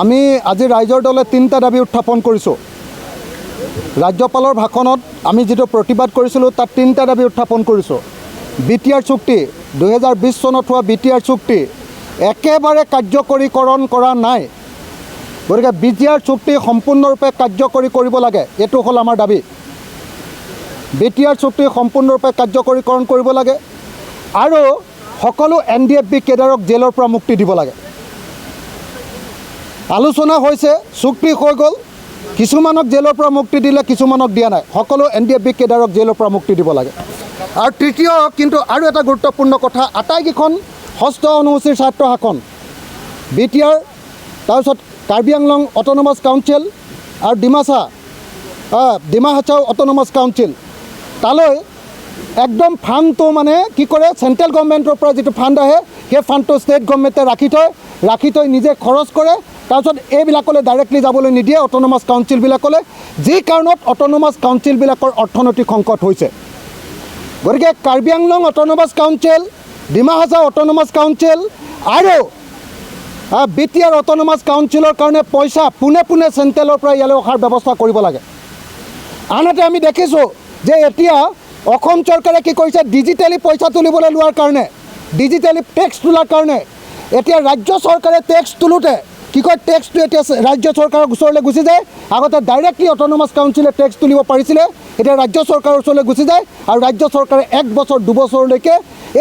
আমি আজি ৰাইজৰ দলে 3টা দাবী উত্থাপন কৰিছোঁ। ৰাজ্যপালৰ ভাষণত আমি যেটো প্ৰতিবাদ কৰিছিলোঁ তাত 3টা দাবী উত্থাপন কৰিছোঁ। বিটিআৰ চুক্তি 2020 চনত হোৱা বিটিআৰ চুক্তি একেবাৰে কাৰ্যকৰীকৰণ কৰা নাই। গতিকে বিটিআৰ চুক্তি সম্পূৰ্ণৰূপে কাৰ্যকৰী কৰিব লাগে, এইটো হ'ল আমাৰ দাবী। বিটিআৰ চুক্তি সম্পূৰ্ণৰূপে কাৰ্যকৰীকৰণ কৰিব লাগে আৰু সকলো NDFB কেডাৰক জেলৰ পৰা মুক্তি দিব লাগে। আলোচনা হৈছে, চুক্তি হৈ গ'ল, কিছুমানক জেলৰ পৰা মুক্তি দিলে, কিছুমানক দিয়া নাই। সকলো NDFB কেডাৰক জেলৰ পৰা মুক্তি দিব লাগে। আৰু তৃতীয় কিন্তু আৰু এটা গুৰুত্বপূৰ্ণ কথা, আটাইকেইখন ষষ্ঠ অনুসূচীৰ ছাত্ৰ শাসন বিটিআৰ, তাৰপিছত কাৰ্বি আংলং অট'নমাছ কাউন্সিল আৰু ডিমা হাছাও অট'নমাছ কাউন্সিল, তালৈ একদম ফাণ্ডটো মানে কি কৰে, চেণ্ট্ৰেল গভৰ্ণমেণ্টৰ পৰা যিটো ফাণ্ড আহে সেই ফাণ্ডটো ষ্টেট গভৰ্ণমেণ্টে ৰাখি থৈ নিজে খৰচ কৰে। তাৰপিছত এইবিলাকলৈ ডাইৰেক্টলি যাবলৈ নিদিয়ে অট'নমাছ কাউন্সিলবিলাকলৈ, যি কাৰণত অট'নমাছ কাউন্সিলবিলাকৰ অৰ্থনৈতিক সংকট হৈছে। গতিকে Karbi Anglong autonomous council, Dima Hasao autonomous council আৰু বিটিআৰ অট'নমাছ কাউন্সিলৰ কাৰণে পইচা পোনে চেণ্ট্ৰেলৰ পৰা ইয়ালৈ অহাৰ ব্যৱস্থা কৰিব লাগে। আনহাতে আমি দেখিছোঁ যে এতিয়া অসম চৰকাৰে কি কৰিছে, ডিজিটেলি পইচা তুলিবলৈ লোৱাৰ কাৰণে, ডিজিটেলি টেক্স তোলাৰ কাৰণে এতিয়া ৰাজ্য চৰকাৰে টেক্স তোলোতে কি কয়, টেক্সটো এতিয়া ৰাজ্য চৰকাৰৰ ওচৰলৈ গুচি যায়। আগতে ডাইৰেক্টলি অট'নমাছ কাউন্সিলে টেক্স তুলিব পাৰিছিলে, এতিয়া ৰাজ্য চৰকাৰৰ ওচৰলৈ গুচি যায় আৰু ৰাজ্য চৰকাৰে 1 বছৰ 2 বছৰলৈকে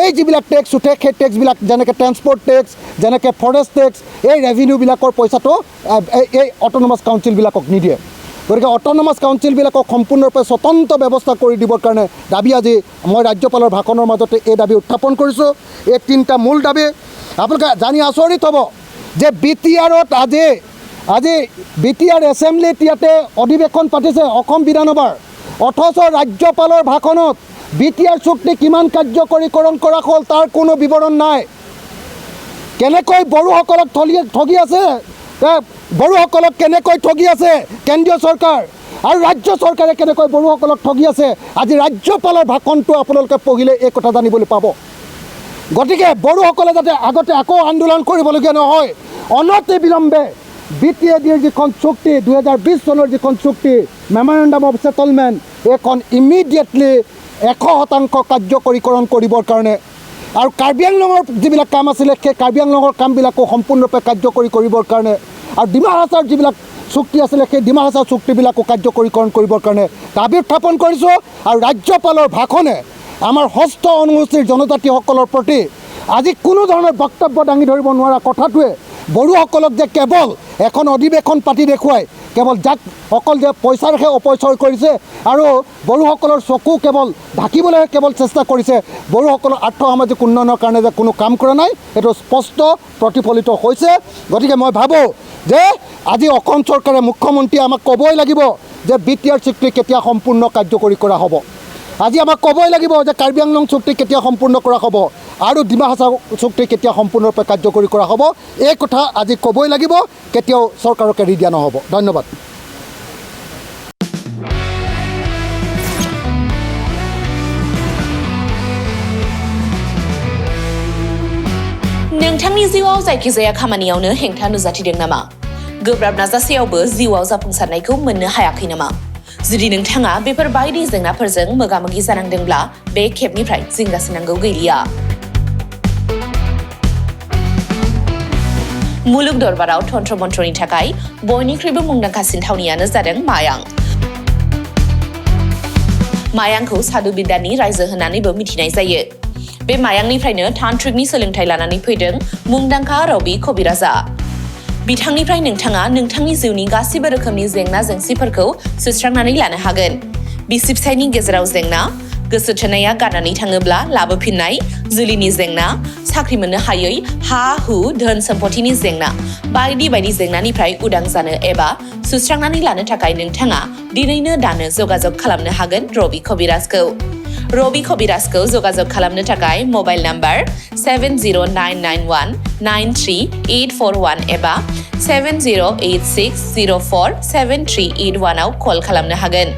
এই যিবিলাক টেক্স উঠে সেই টেক্সবিলাক, যেনেকৈ ট্ৰেন্সপৰ্ট টেক্স, যেনেকৈ ফৰেষ্ট টেক্স, এই ৰেভিনিউবিলাকৰ পইচাটো এই অট'নমাছ কাউন্সিলবিলাকক নিদিয়ে। গতিকে অট'নমাছ কাউন্সিলবিলাকক সম্পূৰ্ণৰূপে স্বতন্ত্ৰ ব্যৱস্থা কৰি দিবৰ কাৰণে দাবী আজি মই ৰাজ্যপালৰ ভাষণৰ মাজতে এই দাবী উত্থাপন কৰিছোঁ। এই 3টা মূল দাবী। আপোনালোকে জানি আচৰিত হ'ব যে বিটিআৰত আজি বিটিআৰ এছেম্বলিত ইয়াতে অধিৱেশন পাতিছে অসম বিধানসভাৰ, অথচ ৰাজ্যপালৰ ভাষণত বিটিআৰ চুক্তি কিমান কাৰ্যকৰীকৰণ কৰা হ'ল তাৰ কোনো বিৱৰণ নাই। কেনেকৈ বড়োসকলক ঠগি আছে, বড়োসকলক কেনেকৈ ঠগি আছে কেন্দ্ৰীয় চৰকাৰ আৰু ৰাজ্য চৰকাৰে কেনেকৈ বড়োসকলক ঠগি আছে, আজি ৰাজ্যপালৰ ভাষণটো আপোনালোকে পঢ়িলে এই কথা জানিবলৈ পাব। গতিকে বড়োসকলে যাতে আগতে আকৌ আন্দোলন কৰিবলগীয়া নহয়, অনতি বিলম্বে বিটিএডিৰ যিখন চুক্তি 2020 চনৰ যিখন চুক্তি মেমৰেণ্ডাম অফ ছেটলমেণ্ট, এইখন ইমিডিয়েটলি 100% কাৰ্যকৰীকৰণ কৰিবৰ কাৰণে আৰু কাৰ্বি আংলঙৰ যিবিলাক কাম আছিলে সেই কাৰ্বি আংলঙৰ কামবিলাকো সম্পূৰ্ণৰূপে কাৰ্যকৰী কৰিবৰ কাৰণে আৰু ডিমা হাছাওৰ যিবিলাক চুক্তি আছিলে সেই ডিমা হাছাওৰ চুক্তিবিলাকো কাৰ্যকৰীকৰণ কৰিবৰ কাৰণে দাবী উত্থাপন কৰিছোঁ। আৰু ৰাজ্যপালৰ ভাষণে আমাৰ ষষ্ঠ অনুসূচীৰ জনজাতিসকলৰ প্ৰতি আজি কোনো ধৰণৰ বক্তব্য দাঙি ধৰিব নোৱাৰা কথাটোৱে বড়োসকলক যে কেৱল এখন অধিৱেশন পাতি দেখুৱাই কেৱল যাক অকল যে পইচাৰহে অপচয় কৰিছে আৰু বড়োসকলৰ চকু কেৱল ঢাকিবলৈহে কেৱল চেষ্টা কৰিছে, বড়োসকলৰ আৰ্থসামাজিক উন্নয়নৰ কাৰণে যে কোনো কাম কৰা নাই, এইটো স্পষ্ট প্ৰতিফলিত হৈছে। গতিকে মই ভাবোঁ যে আজি অসম চৰকাৰে, মুখ্যমন্ত্ৰীয়ে আমাক ক'বই লাগিব যে বিটিআৰ চুক্তি কেতিয়া সম্পূৰ্ণ কাৰ্যকৰী কৰা হ'ব। আজি আমাক ক'বই লাগিব যে কাৰ্বি আংলং চুক্তি কেতিয়া সম্পূৰ্ণ কৰা হ'ব আৰু ডিমা হাছাও চুক্তি কেতিয়া সম্পূৰ্ণৰূপে কাৰ্যকৰী কৰা হ'ব, এই কথা আজি ক'বই লাগিব, কেতিয়াও চৰকাৰক এৰি দিয়া নহ'ব। ধন্যবাদ। नोंथांनि जिउआव जायखिजाया खामानियावनो हेंथा नुजाथिदों नामा? गोब्राब नाजासेयावबो जिउआव जाफुंसारनायखौ मोननो हायाखै नामा? जुदि नोंथाङा बेफोर बायदि जेंनाफोरजों मोगा-मोगि जानांदोंब्ला बे खेबनिफ्राय जिंगासिनांगौ गैलिया। मुलुग दरबाराव तन्त्र मन्त्रनि थाखाय बयनिख्रुइबो मुंदांखासिन थावनियानो जादों मायां। मायांखौ साधु बिद्यानि रायजो होननानैबो मिथिनाय जायो। बे मायांनिफ्रायनो तान्त्रिकनि सोलोंथाइ लानानै फैदों मुंदांखा रबि कबिराजा। बिथांनिफ्राय नोंथाङा नोंथांनि जिउनि गासिबो रोखोमनि जेंना जेंसिफोरखौ सुस्रांनानै लानो हागोन। बिसि फिसायनि गेजेराव जेंना, गोसो थोनाया गारनानै थाङोब्ला लाबोफिननाय, जुलिनि जेंना, साख्रि मोननो हायै, हा हु धोन सम्पथिनि जेंना, बायदि बायदि जेंनानिफ्राय उदां जानो एबा सुस्रांनानै लानो थाखाय नोंथाङा दिनैनो दानो जगाजग खालामनो हागोन रबि कबिराजखौ। रबि कबिराजखौ जगाजग खालामनो थाखाय मबाइल नाम्बार 7099193841 एबा 7086047381 आव कल खालामनो हागोन।